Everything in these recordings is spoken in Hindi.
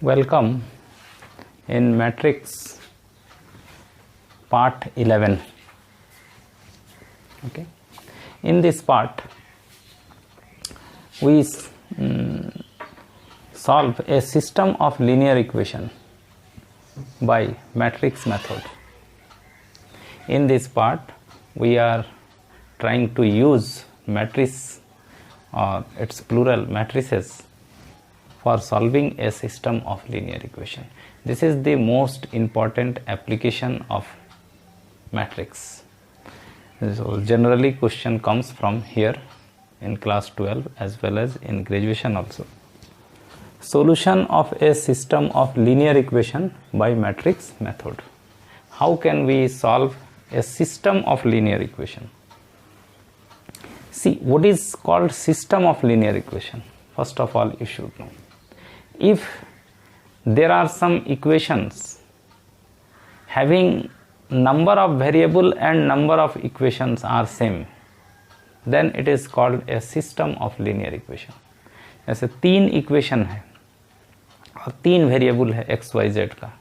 Welcome in matrix part 11. Okay, in this part we solve a system of linear equation by matrix method. In this part we are trying to use matrix or its plural matrices for solving a system of linear equation. This is the most important application of matrix. So generally question comes from here in class 12 as well as in graduation also. Solution of a system of linear equation by matrix method. How can we solve a system of linear equation? See, what is called system of linear equation? First of all, you should know. If there are some equations having number of variable and number of equations are same, then it is called a system of linear equation. जैसे तीन इक्वेशन है और तीन वेरिएबल है एक्स वाई जेड का,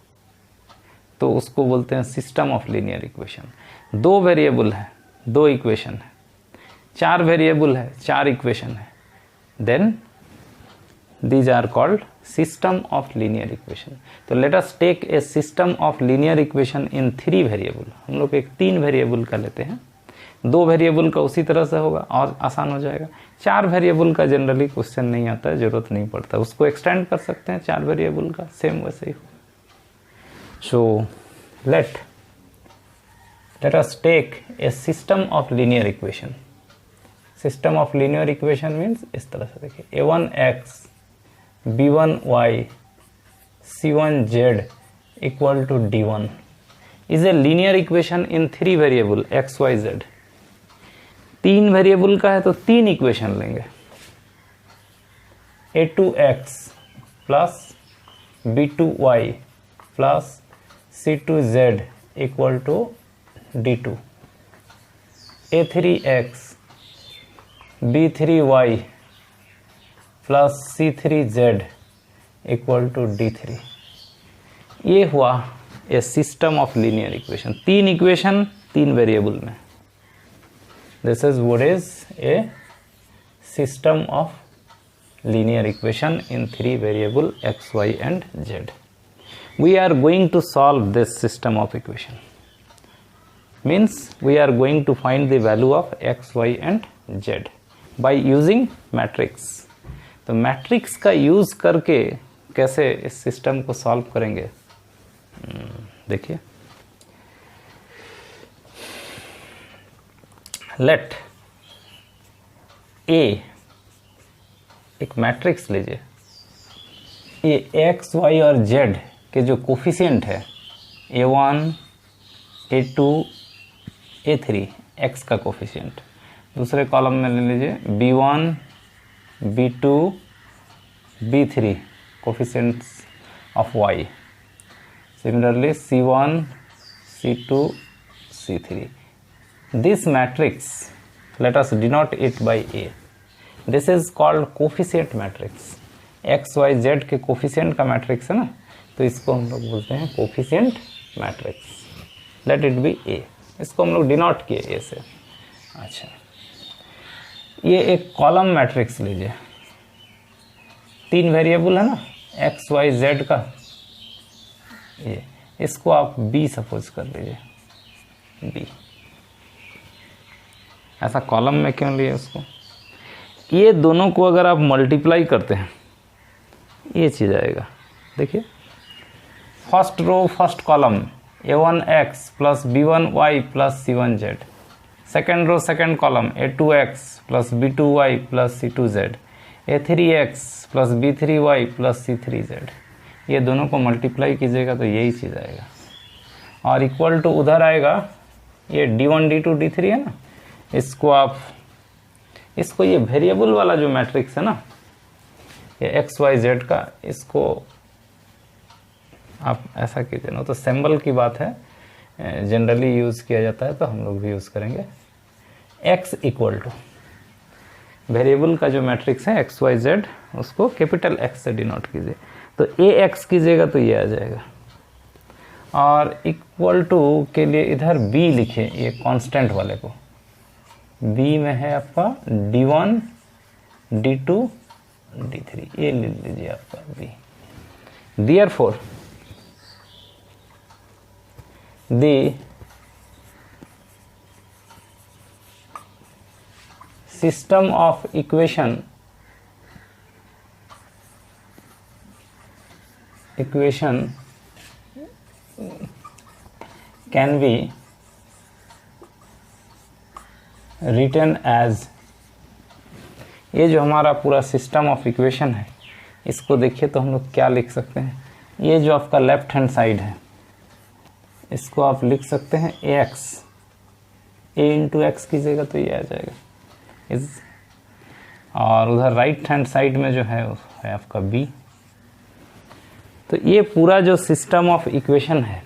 तो उसको बोलते हैं सिस्टम ऑफ लीनियर इक्वेशन. दो वेरिएबल है, दो इक्वेशन है. चार वेरिएबल है, चार इक्वेशन है, then these are called system of linear equation. तो let us take a system of linear equation in three variable. हम लोग एक तीन वेरिएबल का लेते हैं, दो वेरिएबल का उसी तरह से होगा और आसान हो जाएगा. चार वेरिएबल का जनरली क्वेश्चन नहीं आता है, जरूरत नहीं पड़ता, उसको एक्सटेंड कर सकते हैं. चार वेरिएबल का सेम वैसे ही हो. सो let us take a system of linear equation. System of linear equation means इस तरह से देखिए, a1x b1y c1z equal to d1 is a linear equation in three variable x y z. तीन वेरिएबल का है तो तीन इक्वेशन लेंगे. a2x plus b2y plus c2z equal to d2, a3x b3y plus c3z equal to d3. ये हुआ a system of linear equation. तीन इक्वेशन तीन वेरिएबल में. This is what is a system of linear equation in three variable x, y and z. We are going to solve this system of equation. Means we are going to find the value of x, y and z by using matrix. तो मैट्रिक्स का यूज करके कैसे इस सिस्टम को सॉल्व करेंगे, देखिए. लेट ए एक मैट्रिक्स लीजिए. ये एक्स वाई और जेड के जो कोफिशिएंट है a1 a2 a3 एक्स का कोफिशिएंट. दूसरे कॉलम में ले लीजिए b1 b2 b3 coefficients of y. Similarly c1 c2 c3. This matrix, let us denote it by a. This is called coefficient matrix. x y z के कोफिशिएंट का मैट्रिक्स है ना, तो इसको हम लोग बोलते हैं coefficient matrix. Let it be a. इसको हम लोग डिनोट किए a से. अच्छा, ये एक कॉलम मैट्रिक्स लीजिए. तीन वेरिएबल है ना x, y, z का. ये इसको आप b सपोज कर लीजिए, b. ऐसा कॉलम में क्यों लिए उसको? ये दोनों को अगर आप मल्टीप्लाई करते हैं ये चीज आएगा. देखिए, first row first column a1x plus b1y plus c1z. Second row second column a2x plus b2y plus c2z, a3x plus b3y plus c3z. ये दोनों को मल्टीप्लाई कीजिएगा तो यही चीज़ आएगा. और इक्वल टू उधर आएगा ये d1 d2 d3 है ना, इसको ये वेरिएबल वाला जो मैट्रिक्स है ना, ये x y z का, इसको आप ऐसा कीजिए ना. तो सिंबल की बात है, जनरली यूज़ किया जाता है, तो हम लोग भी यूज़ करेंगे. x इक्वल टू वेरिएबल का जो मैट्रिक्स है एक्स वाई जेड उसको कैपिटल एक्स से डिनोट कीजिए। तो ए एक्स कीजिएगा तो ये आ जाएगा, और इक्वल टू के लिए इधर बी लिखिए, ये कांस्टेंट वाले को। बी में है आपका d1 d2 d3, ये ले लीजिए आपका B. Therefore the system of equation can be written as, ये जो हमारा पूरा सिस्टम ऑफ इक्वेशन है इसको देखिए तो हम लोग क्या लिख सकते हैं। ये जो आपका लेफ्ट हैंड साइड है इसको आप लिख सकते हैं ए एक्स, ए इंटू एक्स कीजिएगा तो ये आ जाएगा इस, और उधर राइट हैंड साइड में जो है वो है आपका बी। तो ये पूरा जो सिस्टम ऑफ इक्वेशन है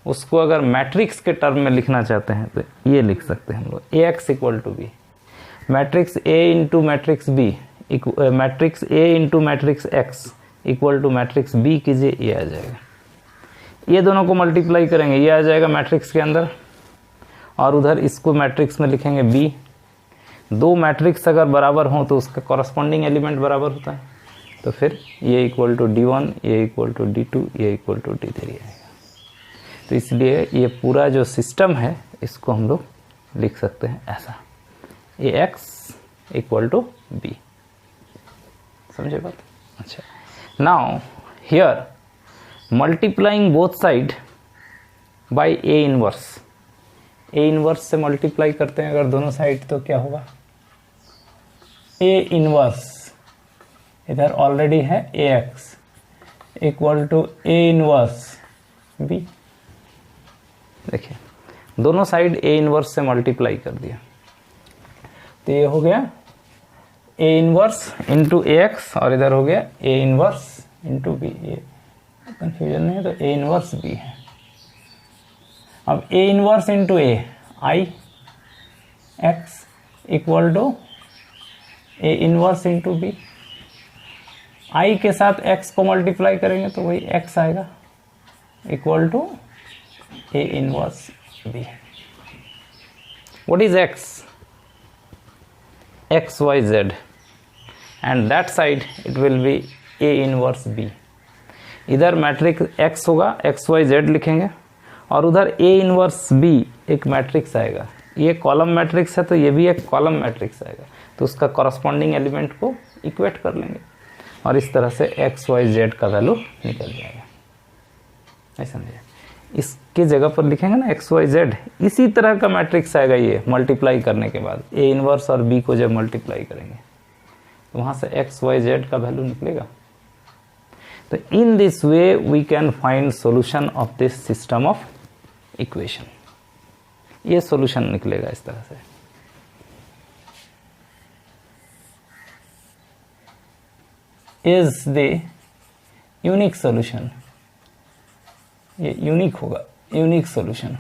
उसको अगर मैट्रिक्स के टर्म में लिखना चाहते हैं तो ये लिख सकते हैं हम लोग, A X equal to B, matrix A into matrix B, matrix A into matrix X equal to matrix B कीजिए, ये आ जाएगा। ये दोनों को मल्टीप्लाई करेंगे ये आ जाएगा मैट्रिक्स के अंदर, और उधर इसको मैट्रिक्स में लिखेंगे बी। दो मैट्रिक्स अगर बराबर हों तो उसका कॉरस्पॉन्डिंग एलिमेंट बराबर होता है, तो फिर ये इक्वल टू d1, ये इक्वल टू d2, ये इक्वल टू d3 आएगा। तो इसलिए ये पूरा जो सिस्टम है इसको हम लोग लिख सकते हैं ऐसा, ए एक्स इक्वल टू बी। समझे बात? अच्छा, now here multiplying both side by A inverse, A inverse से मल्टीप्लाई करते हैं अगर दोनों साइड तो क्या होगा, ए इनवर्स इधर ऑलरेडी है A X equal to A inverse B. देखिए दोनों साइड ए इनवर्स से मल्टीप्लाई कर दिया तो ये हो गया A inverse into A X, और इधर हो गया ए इनवर्स इंटू बी। ये कंफ्यूजन नहीं है तो ए इनवर्स बी है। अब A inverse into A I X equal to A inverse into B. I के साथ x को मल्टीप्लाई करेंगे तो वही x आएगा equal to A inverse B. What is x? X Y z, and that side it will be A inverse B. इधर मैट्रिक्स x होगा, एक्स वाई जेड लिखेंगे, और उधर ए इनवर्स बी एक मैट्रिक्स आएगा। ये कॉलम मैट्रिक्स है तो ये भी एक कॉलम मैट्रिक्स आएगा, तो उसका कॉरस्पॉन्डिंग एलिमेंट को इक्वेट कर लेंगे, और इस तरह से एक्स वाई जेड का वैल्यू निकल जाएगा। ऐसा समझिए, इसके जगह पर लिखेंगे ना एक्स वाई जेड, इसी तरह का मैट्रिक्स आएगा ये मल्टीप्लाई करने के बाद। ए इनवर्स और बी को जब मल्टीप्लाई करेंगे तो वहाँ से एक्स वाई जेड का वैल्यू निकलेगा। तो in this way we can find solution of this system of equation. ये सॉल्यूशन निकलेगा इस तरह से। इज द यूनिक सॉल्यूशन, ये यूनिक होगा, यूनिक सॉल्यूशन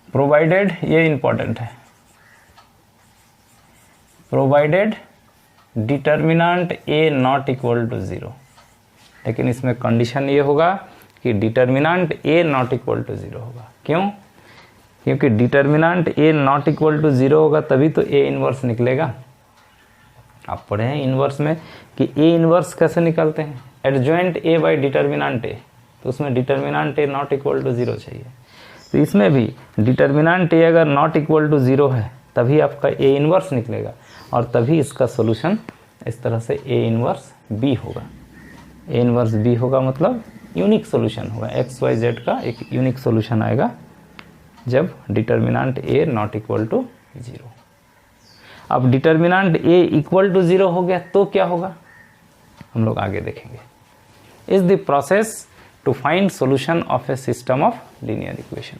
प्रोवाइडेड, ये इंपॉर्टेंट है, provided determinant A not equal to 0। लेकिन इसमें कंडीशन ये होगा कि determinant A not equal to 0 होगा। क्यों? क्योंकि determinant A not equal to 0 होगा तभी तो ए इनवर्स निकलेगा। आप पढ़े हैं इनवर्स में कि ए इनवर्स कैसे निकालते हैं, adjoint A by determinant A, तो उसमें determinant A not equal to 0 चाहिए। तो इसमें भी डिटर्मिनेंट ए अगर नॉट इक्वल टू 0 है तभी आपका ए इनवर्स निकलेगा, और तभी इसका सॉल्यूशन इस तरह से ए इनवर्स बी होगा। ए इनवर्स बी होगा मतलब यूनिक सॉल्यूशन होगा, एक्स वाई जेड का एक यूनिक सॉल्यूशन आएगा जब determinant A not equal to 0। अब डिटर्मिनेंट ए इक्वल टू 0 हो गया तो क्या होगा हम लोग आगे देखेंगे। Is the process to find solution of a system of linear equation.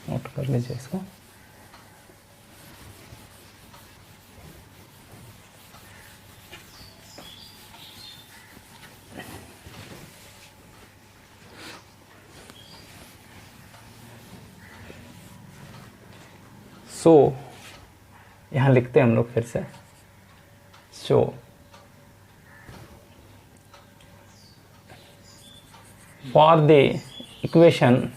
Note कर लीजिए इसको। सो यहाँ लिखते हैं हम लोग फिर से, so for the equation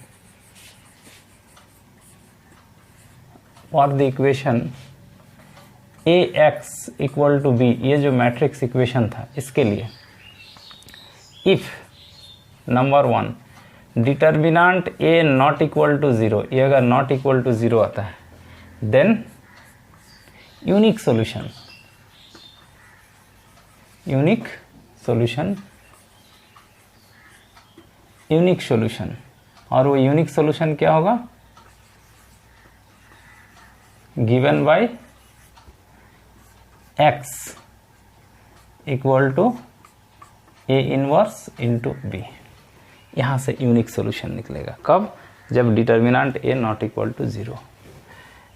ax equal to B, ये जो मैट्रिक्स इक्वेशन था इसके लिए, if number 1 determinant a not equal to 0, ये अगर नॉट इक्वल टू 0 आता है, देन यूनिक सॉल्यूशन, और वो यूनिक सॉल्यूशन क्या होगा, given by x equal to a inverse into b। यहाँ से यूनिक सॉल्यूशन निकलेगा कब, जब determinant a not equal to 0,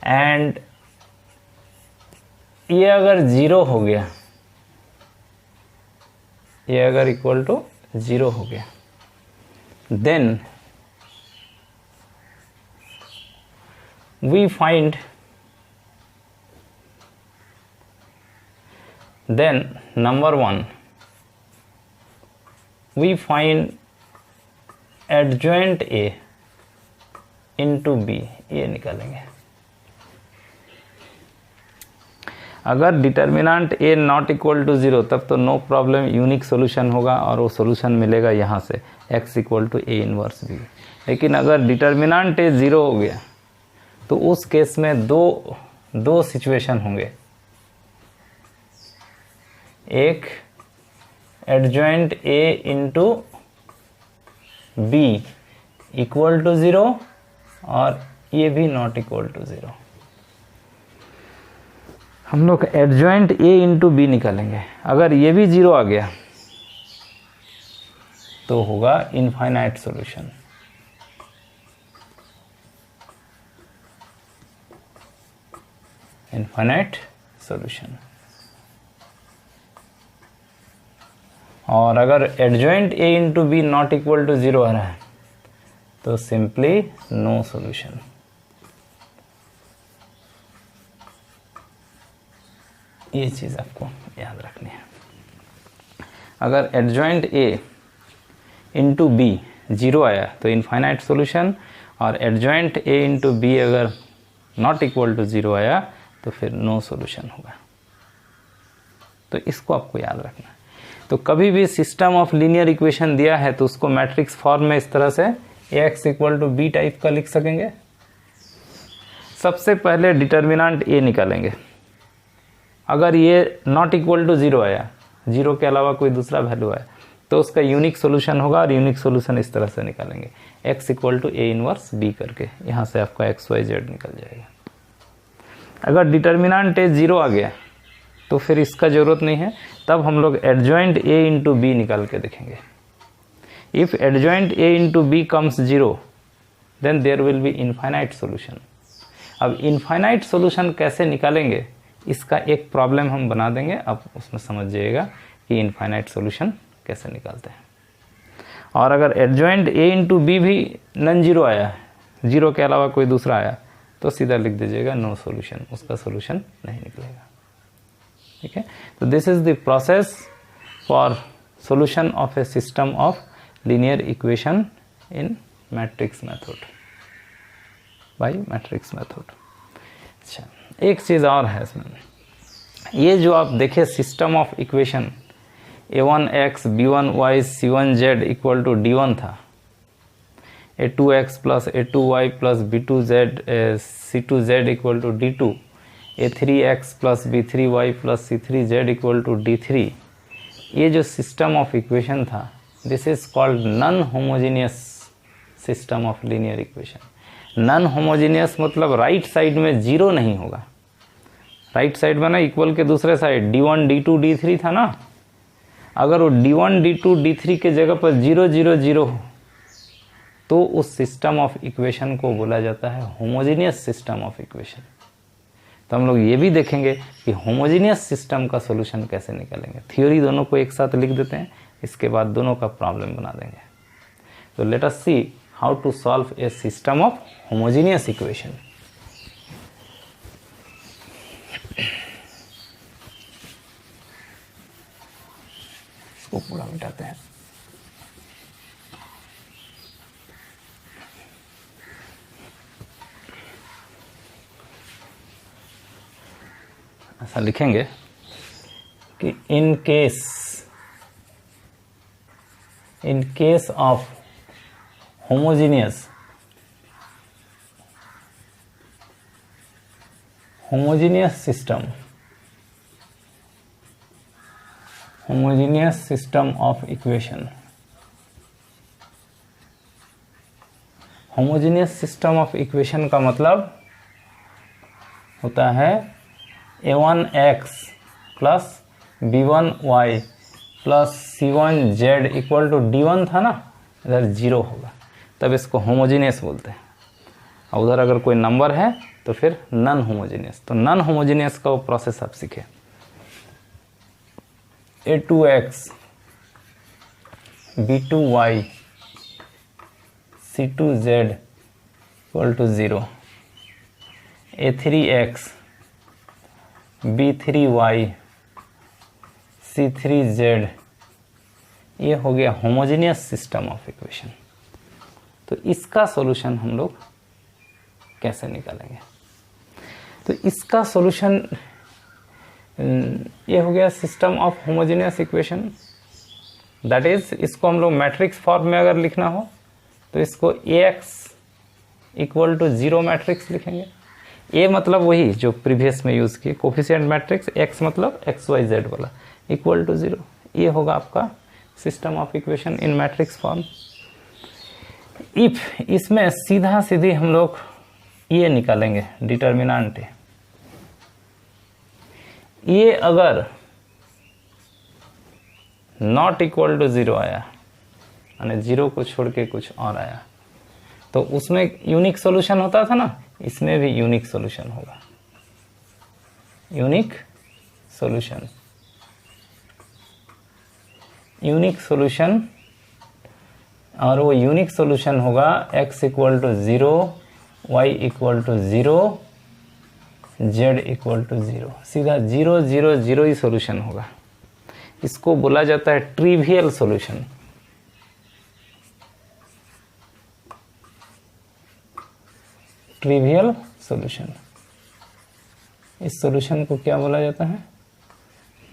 and ये अगर 0 हो गया, ये अगर इक्वल टू 0 हो गया, then we find, then number 1 we find adjoint a into b, ये निकालेंगे। अगर determinant a not equal to 0 तब तो नो प्रॉब्लम, यूनिक सॉल्यूशन होगा और वो सॉल्यूशन मिलेगा यहाँ से x equal to a inverse b। लेकिन अगर डिटर्मिनेंट a 0 हो गया तो उस केस में दो सिचुएशन होंगे, एक adjoint a into B equal to 0 और ये भी नॉट इक्वल टू 0। हम लोग एडजॉइंट a इंटू बी निकालेंगे, अगर ये भी 0 आ गया तो होगा इनफाइनाइट सॉल्यूशन। और अगर adjoint a into B not equal to 0 आ रहा है तो सिंपली नो सॉल्यूशन। ये चीज़ आपको याद रखनी है। अगर एडजॉइंट a इंटू बी 0 आया तो इनफाइनाइट सॉल्यूशन, और एडजॉइंट a इंटू बी अगर नॉट इक्वल टू 0 आया तो फिर नो सॉल्यूशन होगा। तो इसको आपको याद रखना है। तो कभी भी सिस्टम ऑफ लीनियर इक्वेशन दिया है तो उसको मैट्रिक्स फॉर्म में इस तरह से ax equal to B type का लिख सकेंगे। सबसे पहले डिटर्मिनेंट a निकालेंगे, अगर ये नॉट इक्वल टू 0 आया, 0 के अलावा कोई दूसरा वैल्यू आया तो उसका यूनिक सॉल्यूशन होगा, और यूनिक सॉल्यूशन इस तरह से निकालेंगे, x equal to a inverse b करके, यहाँ से आपका x y z निकल जाएगा। अगर डिटर्मिनेंट a 0 आ गया तो फिर इसका ज़रूरत नहीं है, तब हम लोग एडजॉइंट a इंटू बी निकाल के देखेंगे। If adjoint a into B comes 0 then there will be infinite solution. अब इनफाइनाइट सॉल्यूशन कैसे निकालेंगे इसका एक प्रॉब्लम हम बना देंगे, अब उसमें समझ जाइएगा कि इनफाइनाइट सॉल्यूशन कैसे निकालते हैं। और अगर एडजॉइंट a इंटू बी भी नॉन जीरो आया, 0 के अलावा कोई दूसरा आया, तो सीधा लिख दीजिएगा नो सॉल्यूशन, उसका सॉल्यूशन नहीं निकलेगा। ठीक है, तो this is the process for solution of a system of linear equation in matrix method, by matrix method. अच्छा, एक चीज़ और है इसमें, ये जो आप देखे system of equation a1x b1y c1z equal to d1 था, a2x plus a2y plus b2z c2z equal to d2, a3x plus b3y plus c3z equal to d3, ये जो सिस्टम ऑफ इक्वेशन था this is called non homogeneous system of linear equation. Non homogeneous मतलब राइट साइड में 0 नहीं होगा, राइट साइड में ना इक्वल के दूसरे साइड d1 d2 d3 था ना, अगर वो d1 d2 d3 के जगह पर 0 0 0 हो तो उस सिस्टम ऑफ इक्वेशन को बोला जाता है होमोजेनियस सिस्टम ऑफ इक्वेशन। तो हम लोग ये भी देखेंगे कि होमोजेनियस सिस्टम का सॉल्यूशन कैसे निकालेंगे। थ्योरी दोनों को एक साथ लिख देते हैं, इसके बाद दोनों का प्रॉब्लम बना देंगे। तो let us see how to solve a system of homogeneous equation. मिटाते हैं। ऐसा लिखेंगे कि in case of homogeneous system of equation, homogeneous system of equation का मतलब होता है a1x plus b1y plus c1z equal to d1 था ना, इधर 0 होगा, तब इसको होमोजीनियस बोलते हैं। और उधर अगर कोई नंबर है तो फिर नॉन होमोजीनियस। तो नॉन होमोजीनियस का वो प्रोसेस आप सीखे। a2x b2y c2z equal to 0, a3x b3y c3z, ये हो गया होमोजीनियस सिस्टम ऑफ इक्वेशन। तो इसका सॉल्यूशन हम लोग कैसे निकालेंगे? तो इसका सॉल्यूशन ये हो गया system of homogeneous equation, that is इसको हम लोग मैट्रिक्स फॉर्म में अगर लिखना हो तो इसको ax इक्वल टू 0 मैट्रिक्स लिखेंगे। ए मतलब वही जो प्रीवियस में यूज किए कोफिशिएंट मैट्रिक्स, एक्स मतलब एक्स वाई जेड वाला, इक्वल टू 0। ये होगा आपका system of equation in matrix form. If इसमें सीधा सीधी हम लोग ये निकालेंगे डिटर्मिनेंट। ये अगर नॉट इक्वल टू 0 आया, यानी 0 को छोड़ के कुछ और आया, तो उसमें यूनिक सॉल्यूशन होता था ना, इसमें भी यूनिक सॉल्यूशन होगा, यूनिक सॉल्यूशन। और वो यूनिक सॉल्यूशन होगा x equal to 0, y equal to 0, z equal to 0। सीधा 0 0 0 ही सॉल्यूशन होगा। इसको बोला जाता है ट्रिवियल सॉल्यूशन। ट्रिवियल सॉल्यूशन, इस सॉल्यूशन को क्या बोला जाता है?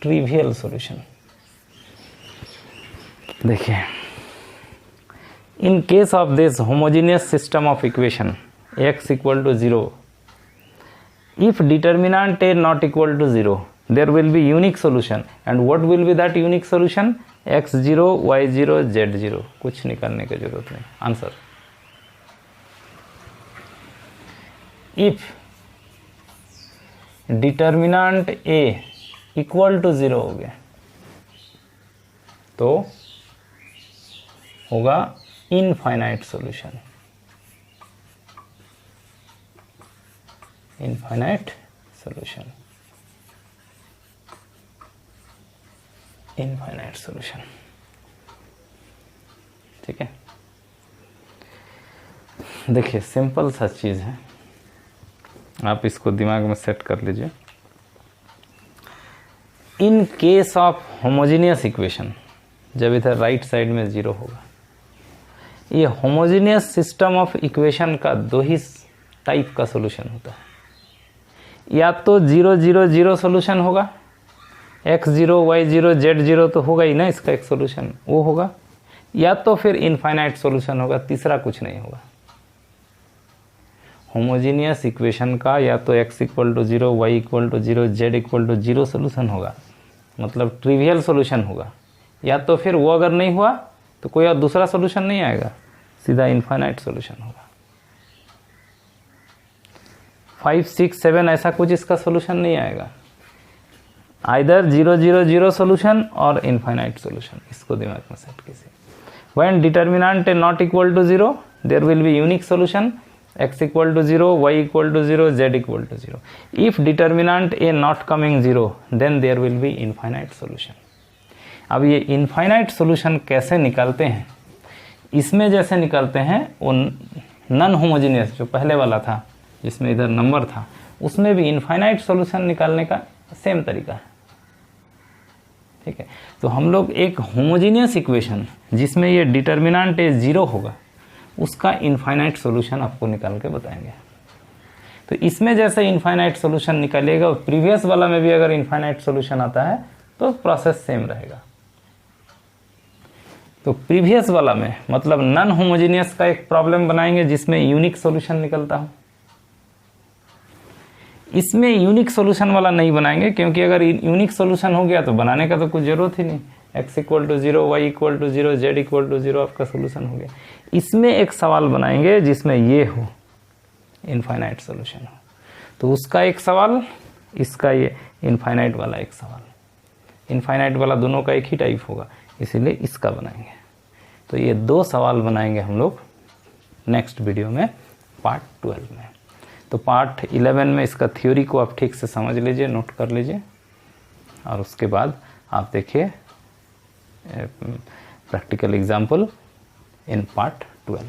Trivial solution. देखिए, in case of this homogeneous system of equation x equal to 0, if determinant a not equal to 0, there will be unique solution, and what will be that unique solution? x0, y0, z0। कुछ निकालने की जरूरत नहीं, answer. if determinant a equal to 0 हो गया तो होगा infinite solution, infinite solution, infinite solution. ठीक है, देखिए सिंपल सा चीज है, आप इसको दिमाग में सेट कर लीजिए। इन केस ऑफ होमोजीनियस इक्वेशन, जब इधर राइट साइड में 0 होगा, ये होमोजीनियस सिस्टम ऑफ इक्वेशन का 2 ही टाइप का सॉल्यूशन होता है। या तो 0 0 0 सॉल्यूशन होगा, x0 y0 z0 तो होगा ही ना, इसका एक सॉल्यूशन वो होगा, या तो फिर इनफाइनाइट सॉल्यूशन होगा, तीसरा कुछ नहीं होगा। होमोजीनियस इक्वेशन का या तो x equal to 0, y equal to 0, z equal to 0 solution होगा, मतलब ट्रिवियल सॉल्यूशन होगा, या तो फिर वो अगर नहीं हुआ तो कोई और दूसरा सॉल्यूशन नहीं आएगा, सीधा इनफाइनाइट सॉल्यूशन होगा। 5 6 7 ऐसा कुछ इसका सॉल्यूशन नहीं आएगा, आइदर 0 0 0 सॉल्यूशन और इनफाइनाइट सॉल्यूशन। इसको दिमाग में सेट कीजिए। When determinant A not equal to 0, there will be unique solution, x equal to 0, y equal to 0, z equal to 0. If determinant a not coming 0, then there will be infinite solution. अब ये infinite solution कैसे निकालते हैं? इसमें जैसे निकालते हैं वो नॉन होमोजेनियस जो पहले वाला था जिसमें इधर नंबर था, उसमें भी infinite solution निकालने का सेम तरीका है। ठीक है। तो हम लोग एक होमोजीनियस इक्वेशन जिसमें ये डिटर्मिनेंट ए 0 होगा उसका इनफाइनाइट सॉल्यूशन आपको निकाल के बताएंगे। तो इसमें जैसे इनफाइनाइट सॉल्यूशन निकालिएगा और प्रीवियस वाला में भी अगर इनफाइनाइट सॉल्यूशन आता है तो प्रोसेस सेम रहेगा। तो प्रीवियस वाला में मतलब नॉन होमोजीनियस का एक प्रॉब्लम बनाएंगे जिसमें यूनिक सॉल्यूशन निकलता हो। इसमें यूनिक सॉल्यूशन वाला नहीं बनाएंगे क्योंकि अगर यूनिक सॉल्यूशन हो गया तो बनाने का तो कुछ ज़रूरत ही नहीं। x = 0, y = 0, z = 0 आपका सॉल्यूशन हो गया। इसमें एक सवाल बनाएंगे जिसमें ये हो इनफाइनाइट सॉल्यूशन हो, तो उसका एक सवाल, इसका ये इनफाइनाइट वाला एक सवाल। इनफाइनाइट वाला दोनों का एक ही टाइप होगा, इसीलिए इसका बनाएंगे। तो ये 2 सवाल बनाएंगे हम लोग नेक्स्ट वीडियो में पार्ट 12 में। तो पार्ट 11 में इसका थ्योरी को आप ठीक से समझ लीजिए, नोट कर लीजिए, और उसके बाद आप देखिए practical example in part 12.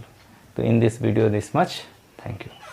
So in this video this much. Thank you.